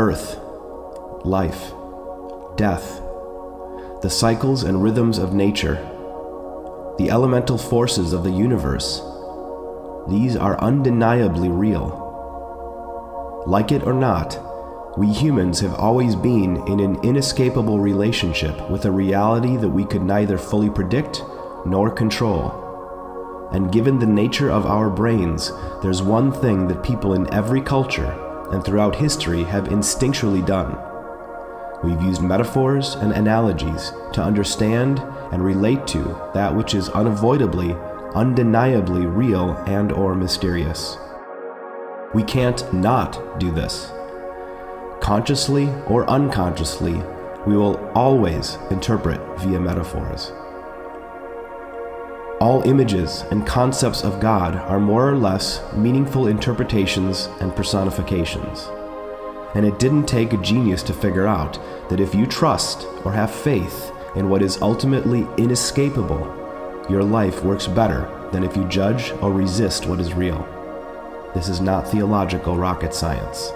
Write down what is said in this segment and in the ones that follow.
birth, life, death, the cycles and rhythms of nature, the elemental forces of the universe, these are undeniably real. Like it or not, we humans have always been in an inescapable relationship with a reality that we could neither fully predict nor control. And given the nature of our brains, there's one thing that people in every culture and throughout history have instinctually done. We've used metaphors and analogies to understand and relate to that which is unavoidably, undeniably real and/or mysterious. We can't not do this. Consciously or unconsciously, we will always interpret via metaphors. All images and concepts of God are more or less meaningful interpretations and personifications. And it didn't take a genius to figure out that if you trust or have faith in what is ultimately inescapable, your life works better than if you judge or resist what is real. This is not theological rocket science.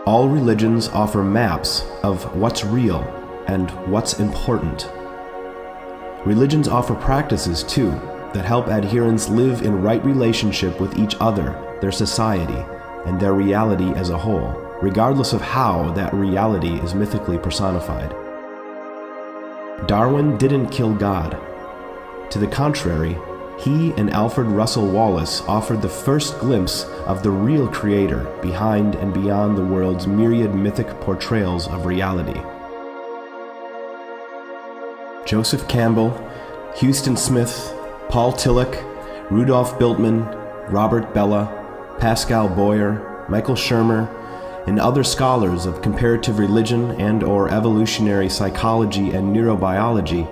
All religions offer maps of what's real and what's important. Religions offer practices, too, that help adherents live in right relationship with each other, their society, and their reality as a whole, regardless of how that reality is mythically personified. Darwin didn't kill God. To the contrary, he and Alfred Russel Wallace offered the first glimpse of the real creator behind and beyond the world's myriad mythic portrayals of reality. Joseph Campbell, Houston Smith, Paul Tillich, Rudolf Bultmann, Robert Bellah, Pascal Boyer, Michael Shermer, and other scholars of comparative religion and/or evolutionary psychology and neurobiology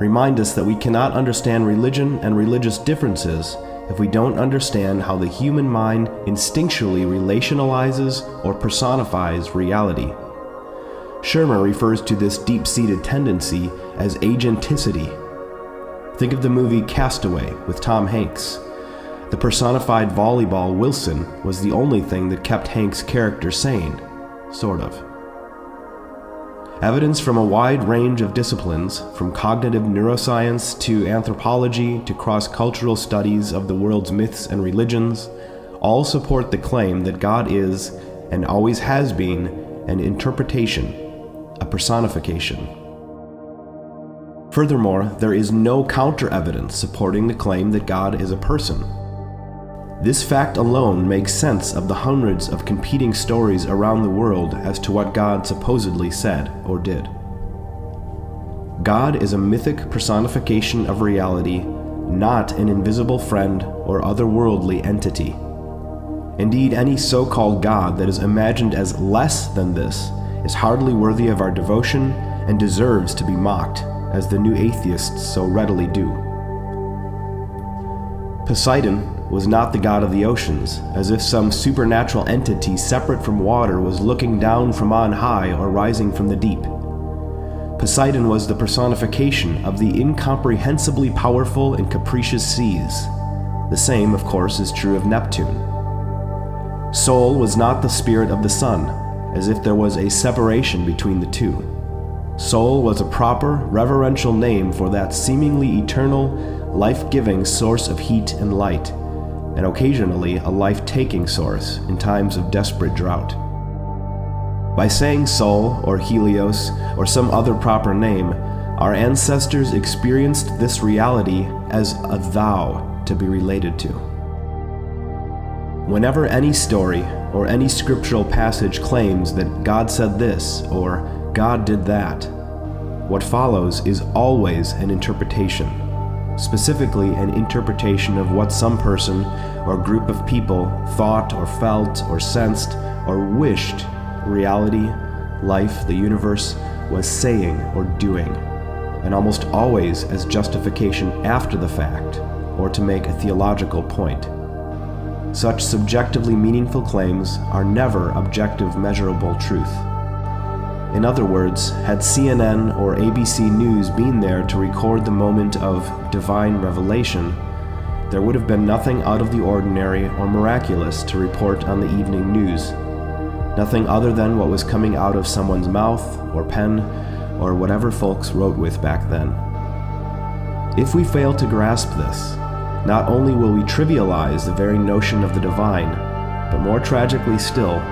remind us that we cannot understand religion and religious differences if we don't understand how the human mind instinctually relationalizes or personifies reality. Shermer refers to this deep-seated tendency as agenticity. Think of the movie Castaway with Tom Hanks. The personified volleyball Wilson was the only thing that kept Hanks' character sane, sort of. Evidence from a wide range of disciplines, from cognitive neuroscience to anthropology to cross-cultural studies of the world's myths and religions, all support the claim that God is, and always has been, an interpretation, a personification. Furthermore, there is no counter-evidence supporting the claim that God is a person. This fact alone makes sense of the hundreds of competing stories around the world as to what God supposedly said or did. God is a mythic personification of reality, not an invisible friend or otherworldly entity. Indeed, any so-called God that is imagined as less than this is hardly worthy of our devotion and deserves to be mocked, as the new atheists so readily do. Poseidon was not the god of the oceans, as if some supernatural entity separate from water was looking down from on high or rising from the deep. Poseidon was the personification of the incomprehensibly powerful and capricious seas. The same, of course, is true of Neptune. Sol was not the spirit of the sun, as if there was a separation between the two. Sol was a proper, reverential name for that seemingly eternal, life-giving source of heat and light, and occasionally a life-taking source in times of desperate drought. By saying Sol or Helios or some other proper name, our ancestors experienced this reality as a thou to be related to. Whenever any story or any scriptural passage claims that God said this or God did that, what follows is always an interpretation. Specifically, an interpretation of what some person or group of people thought or felt or sensed or wished reality, life, the universe was saying or doing, and almost always as justification after the fact or to make a theological point. Such subjectively meaningful claims are never objective measurable truth. In other words, had CNN or ABC News been there to record the moment of divine revelation, there would have been nothing out of the ordinary or miraculous to report on the evening news. Nothing other than what was coming out of someone's mouth or pen or whatever folks wrote with back then. If we fail to grasp this, not only will we trivialize the very notion of the divine, but more tragically still,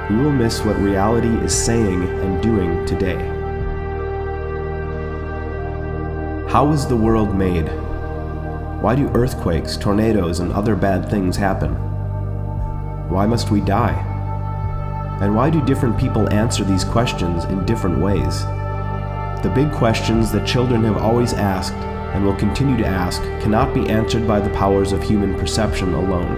we will miss what reality is saying and doing today. How is the world made? Why do earthquakes, tornadoes, and other bad things happen? Why must we die? And why do different people answer these questions in different ways? The big questions that children have always asked and will continue to ask cannot be answered by the powers of human perception alone.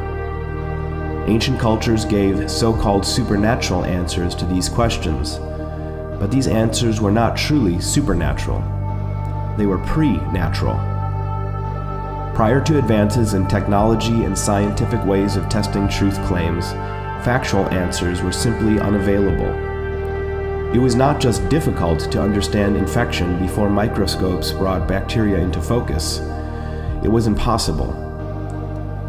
Ancient cultures gave so-called supernatural answers to these questions, but these answers were not truly supernatural. They were pre-natural. Prior to advances in technology and scientific ways of testing truth claims, factual answers were simply unavailable. It was not just difficult to understand infection before microscopes brought bacteria into focus. It was impossible.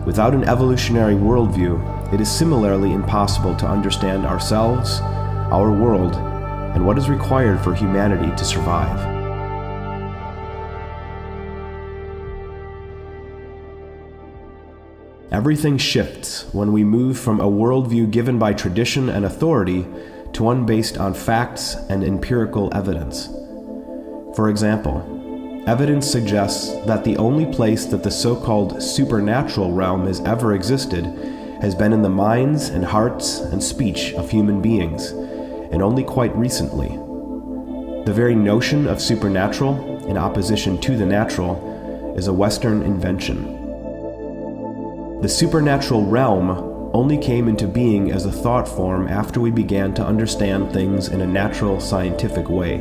Without an evolutionary worldview, it is similarly impossible to understand ourselves, our world, and what is required for humanity to survive. Everything shifts when we move from a worldview given by tradition and authority to one based on facts and empirical evidence. For example, evidence suggests that the only place that the so-called supernatural realm has ever existed has been in the minds and hearts and speech of human beings, and only quite recently. The very notion of supernatural, in opposition to the natural, is a Western invention. The supernatural realm only came into being as a thought form after we began to understand things in a natural, scientific way.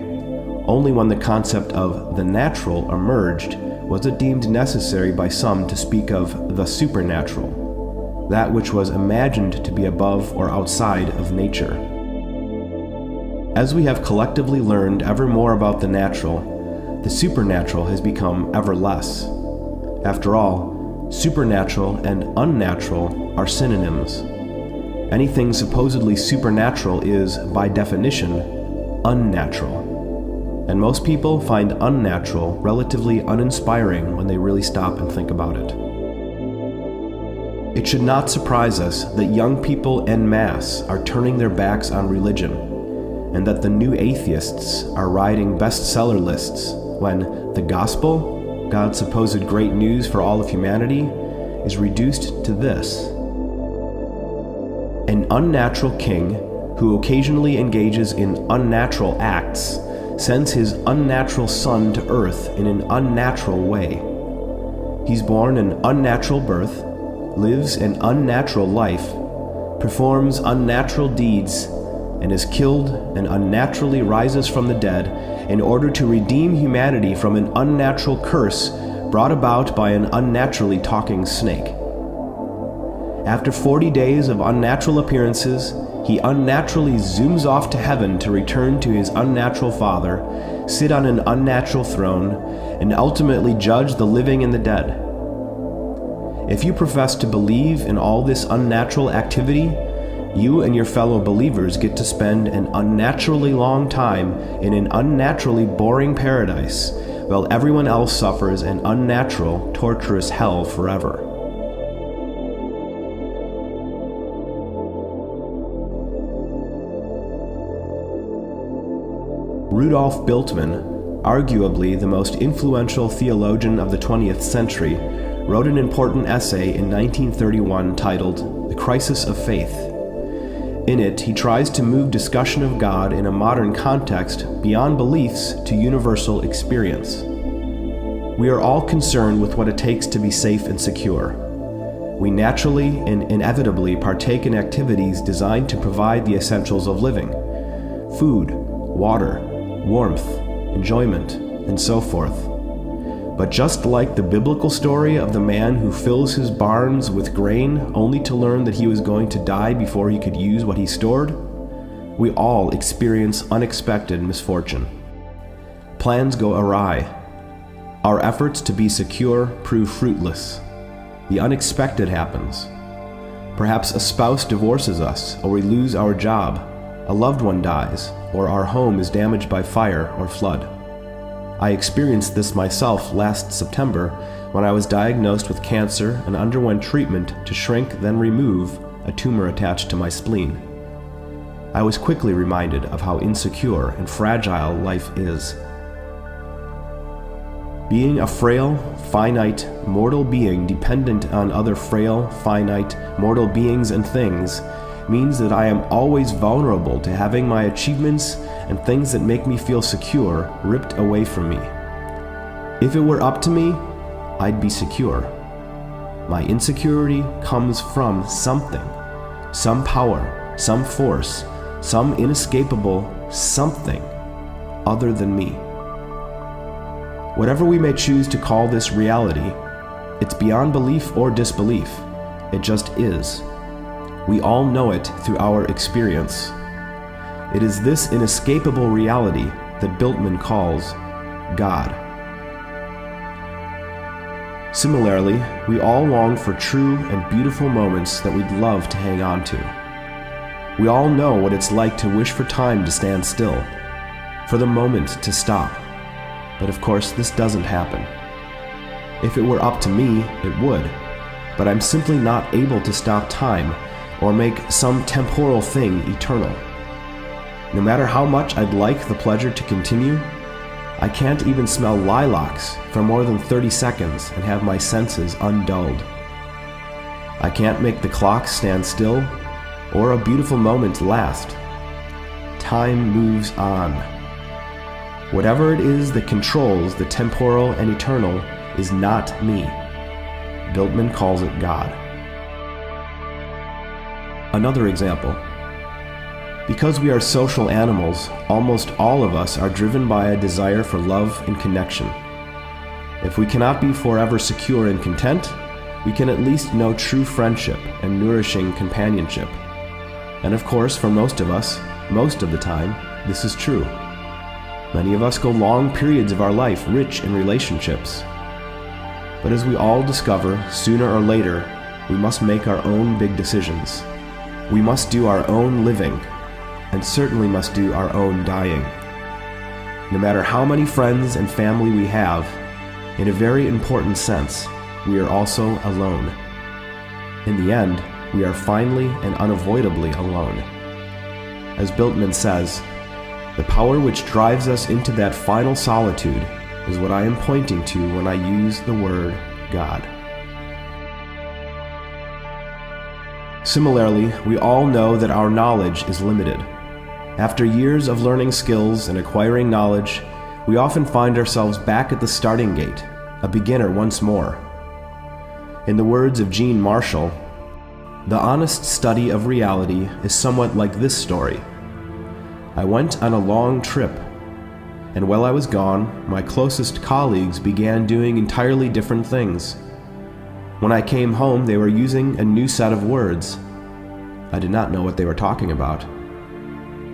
Only when the concept of the natural emerged was it deemed necessary by some to speak of the supernatural, that which was imagined to be above or outside of nature. As we have collectively learned ever more about the natural, the supernatural has become ever less. After all, supernatural and unnatural are synonyms. Anything supposedly supernatural is, by definition, unnatural. And most people find unnatural relatively uninspiring when they really stop and think about it. It should not surprise us that young people en masse are turning their backs on religion, and that the new atheists are riding bestseller lists when the gospel, God's supposed great news for all of humanity, is reduced to this: an unnatural king who occasionally engages in unnatural acts sends his unnatural son to earth in an unnatural way. He's born an unnatural birth, lives an unnatural life, performs unnatural deeds, and is killed and unnaturally rises from the dead in order to redeem humanity from an unnatural curse brought about by an unnaturally talking snake. After 40 days of unnatural appearances, he unnaturally zooms off to heaven to return to his unnatural father, sit on an unnatural throne, and ultimately judge the living and the dead. If you profess to believe in all this unnatural activity, you and your fellow believers get to spend an unnaturally long time in an unnaturally boring paradise, while everyone else suffers an unnatural, torturous hell forever. Rudolf Bultmann, arguably the most influential theologian of the 20th century, wrote an important essay in 1931 titled "The Crisis of Faith." In it, he tries to move discussion of God in a modern context beyond beliefs to universal experience. We are all concerned with what it takes to be safe and secure. We naturally and inevitably partake in activities designed to provide the essentials of living: food, water, warmth, enjoyment, and so forth. But just like the biblical story of the man who fills his barns with grain only to learn that he was going to die before he could use what he stored, we all experience unexpected misfortune. Plans go awry. Our efforts to be secure prove fruitless. The unexpected happens. Perhaps a spouse divorces us, or we lose our job, a loved one dies, or our home is damaged by fire or flood. I experienced this myself last September when I was diagnosed with cancer and underwent treatment to shrink then remove a tumor attached to my spleen. I was quickly reminded of how insecure and fragile life is. Being a frail, finite, mortal being dependent on other frail, finite, mortal beings and things means that I am always vulnerable to having my achievements and things that make me feel secure ripped away from me. If it were up to me, I'd be secure. My insecurity comes from something, some power, some force, some inescapable something other than me. Whatever we may choose to call this reality, it's beyond belief or disbelief. It just is. We all know it through our experience. It is this inescapable reality that Bultmann calls God. Similarly, we all long for true and beautiful moments that we'd love to hang on to. We all know what it's like to wish for time to stand still, for the moment to stop. But of course, this doesn't happen. If it were up to me, it would, but I'm simply not able to stop time or make some temporal thing eternal. No matter how much I'd like the pleasure to continue, I can't even smell lilacs for more than 30 seconds and have my senses undulled. I can't make the clock stand still or a beautiful moment last. Time moves on. Whatever it is that controls the temporal and eternal is not me. Bultmann calls it God. Another example. Because we are social animals, almost all of us are driven by a desire for love and connection. If we cannot be forever secure and content, we can at least know true friendship and nourishing companionship. And of course, for most of us, most of the time, this is true. Many of us go long periods of our life rich in relationships. But as we all discover, sooner or later, we must make our own big decisions. We must do our own living, and certainly must do our own dying. No matter how many friends and family we have, in a very important sense, we are also alone. In the end, we are finally and unavoidably alone. As Bultmann says, the power which drives us into that final solitude is what I am pointing to when I use the word God. Similarly, we all know that our knowledge is limited. After years of learning skills and acquiring knowledge, we often find ourselves back at the starting gate, a beginner once more. In the words of Gene Marshall, the honest study of reality is somewhat like this story. I went on a long trip, and while I was gone, my closest colleagues began doing entirely different things. When I came home, they were using a new set of words. I did not know what they were talking about.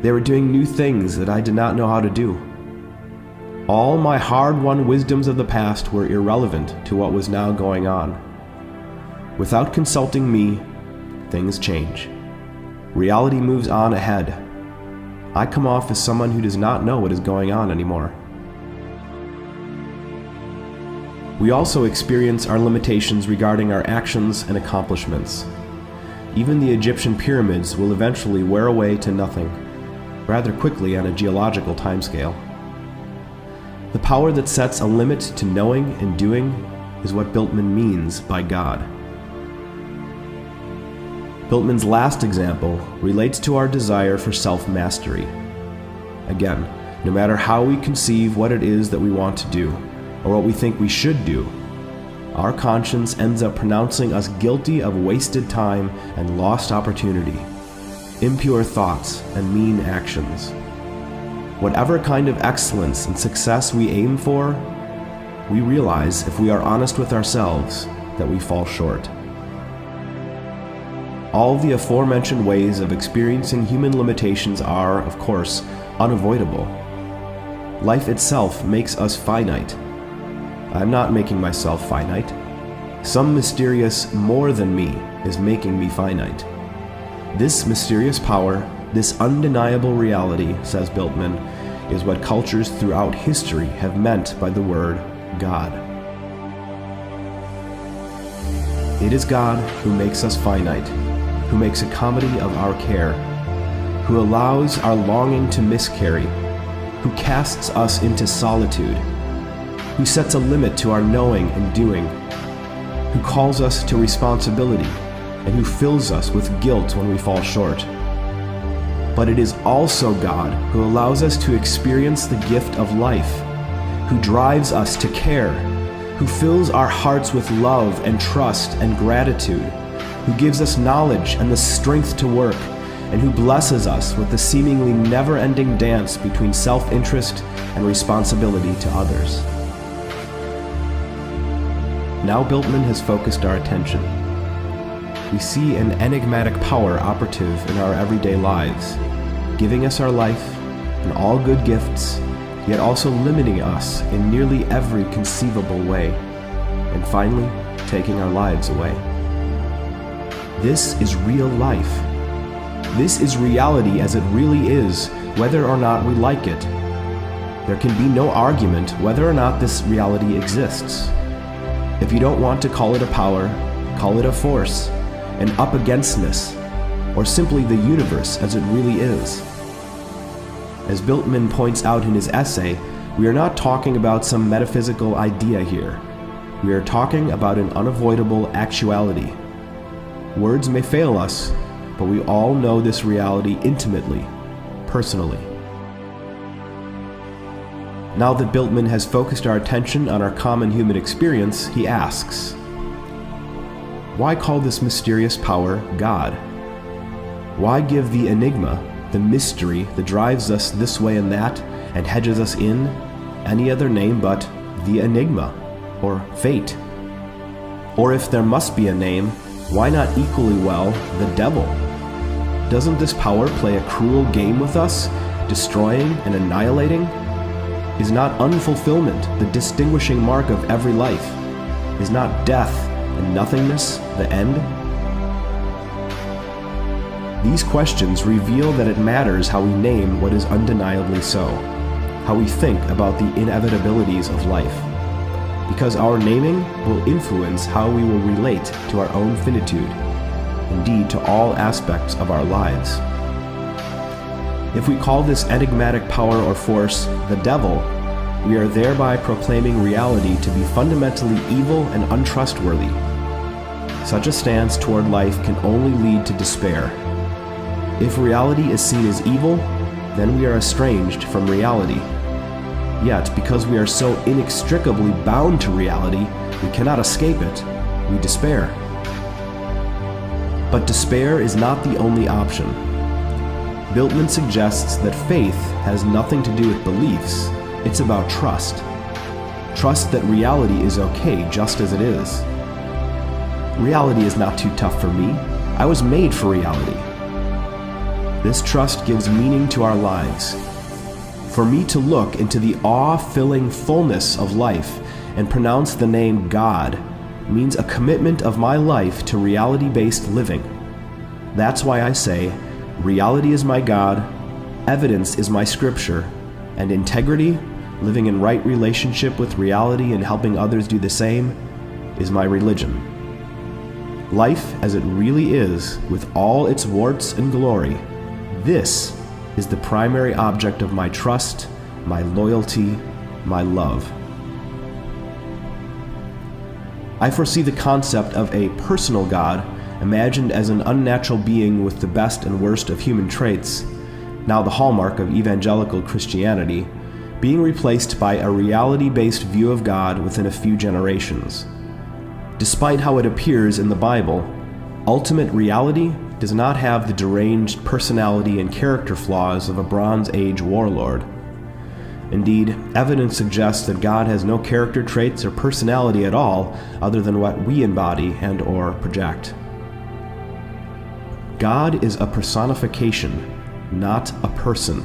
They were doing new things that I did not know how to do. All my hard-won wisdoms of the past were irrelevant to what was now going on. Without consulting me, things change. Reality moves on ahead. I come off as someone who does not know what is going on anymore. We also experience our limitations regarding our actions and accomplishments. Even the Egyptian pyramids will eventually wear away to nothing, rather quickly on a geological timescale. The power that sets a limit to knowing and doing is what Bultmann means by God. Bultmann's last example relates to our desire for self-mastery. Again, no matter how we conceive what it is that we want to do, or what we think we should do, our conscience ends up pronouncing us guilty of wasted time and lost opportunity, impure thoughts and mean actions. Whatever kind of excellence and success we aim for, we realize, if we are honest with ourselves, that we fall short. All the aforementioned ways of experiencing human limitations are, of course, unavoidable. Life itself makes us finite. I'm not making myself finite. Some mysterious more than me is making me finite. This mysterious power, this undeniable reality, says Bultmann, is what cultures throughout history have meant by the word God. It is God who makes us finite, who makes a comedy of our care, who allows our longing to miscarry, who casts us into solitude, who sets a limit to our knowing and doing, who calls us to responsibility, and who fills us with guilt when we fall short. But it is also God who allows us to experience the gift of life, who drives us to care, who fills our hearts with love and trust and gratitude, who gives us knowledge and the strength to work, and who blesses us with the seemingly never-ending dance between self-interest and responsibility to others. Now Bultmann has focused our attention. We see an enigmatic power operative in our everyday lives, giving us our life and all good gifts, yet also limiting us in nearly every conceivable way, and finally, taking our lives away. This is real life. This is reality as it really is, whether or not we like it. There can be no argument whether or not this reality exists. If you don't want to call it a power, call it a force, an up-againstness, or simply the universe as it really is. As Bultmann points out in his essay, we are not talking about some metaphysical idea here. We are talking about an unavoidable actuality. Words may fail us, but we all know this reality intimately, personally. Now that Bultmann has focused our attention on our common human experience, he asks, why call this mysterious power God? Why give the enigma, the mystery that drives us this way and that and hedges us in, any other name but the enigma, or fate? Or if there must be a name, why not equally well the devil? Doesn't this power play a cruel game with us, destroying and annihilating? Is not unfulfillment the distinguishing mark of every life? Is not death and nothingness the end? These questions reveal that it matters how we name what is undeniably so, how we think about the inevitabilities of life, because our naming will influence how we will relate to our own finitude, indeed to all aspects of our lives. If we call this enigmatic power or force the devil, we are thereby proclaiming reality to be fundamentally evil and untrustworthy. Such a stance toward life can only lead to despair. If reality is seen as evil, then we are estranged from reality. Yet, because we are so inextricably bound to reality, we cannot escape it. We despair. But despair is not the only option. Bultmann suggests that faith has nothing to do with beliefs. It's about trust. Trust that reality is okay just as it is. Reality is not too tough for me. I was made for reality. This trust gives meaning to our lives. For me to look into the awe-filling fullness of life and pronounce the name God means a commitment of my life to reality-based living. That's why I say, reality is my God, evidence is my scripture, and integrity, living in right relationship with reality and helping others do the same, is my religion. Life as it really is, with all its warts and glory, this is the primary object of my trust, my loyalty, my love. I foresee the concept of a personal God, imagined as an unnatural being with the best and worst of human traits, now the hallmark of evangelical Christianity, being replaced by a reality-based view of God within a few generations. Despite how it appears in the Bible, ultimate reality does not have the deranged personality and character flaws of a Bronze Age warlord. Indeed, evidence suggests that God has no character traits or personality at all other than what we embody and/or project. God is a personification, not a person.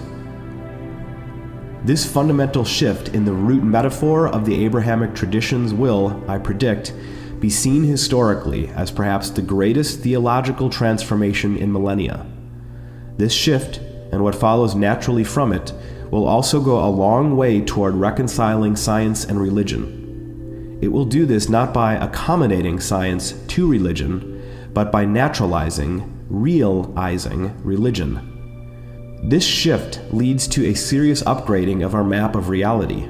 This fundamental shift in the root metaphor of the Abrahamic traditions will, I predict, be seen historically as perhaps the greatest theological transformation in millennia. This shift, and what follows naturally from it, will also go a long way toward reconciling science and religion. It will do this not by accommodating science to religion, but by naturalizing, realizing religion. This shift leads to a serious upgrading of our map of reality.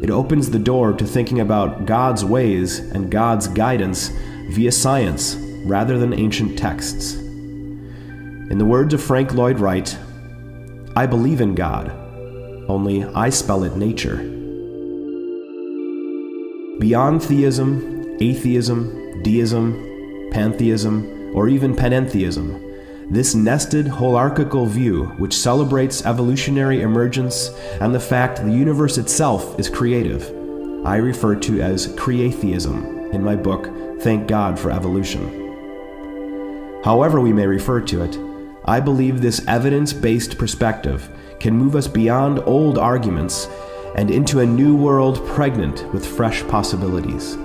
It opens the door to thinking about God's ways and God's guidance via science rather than ancient texts. In the words of Frank Lloyd Wright, "I believe in God, only I spell it nature." Beyond theism, atheism, deism, pantheism, or even panentheism, this nested, holarchical view, which celebrates evolutionary emergence and the fact the universe itself is creative, I refer to as create-theism in my book, Thank God for Evolution. However we may refer to it, I believe this evidence-based perspective can move us beyond old arguments and into a new world pregnant with fresh possibilities.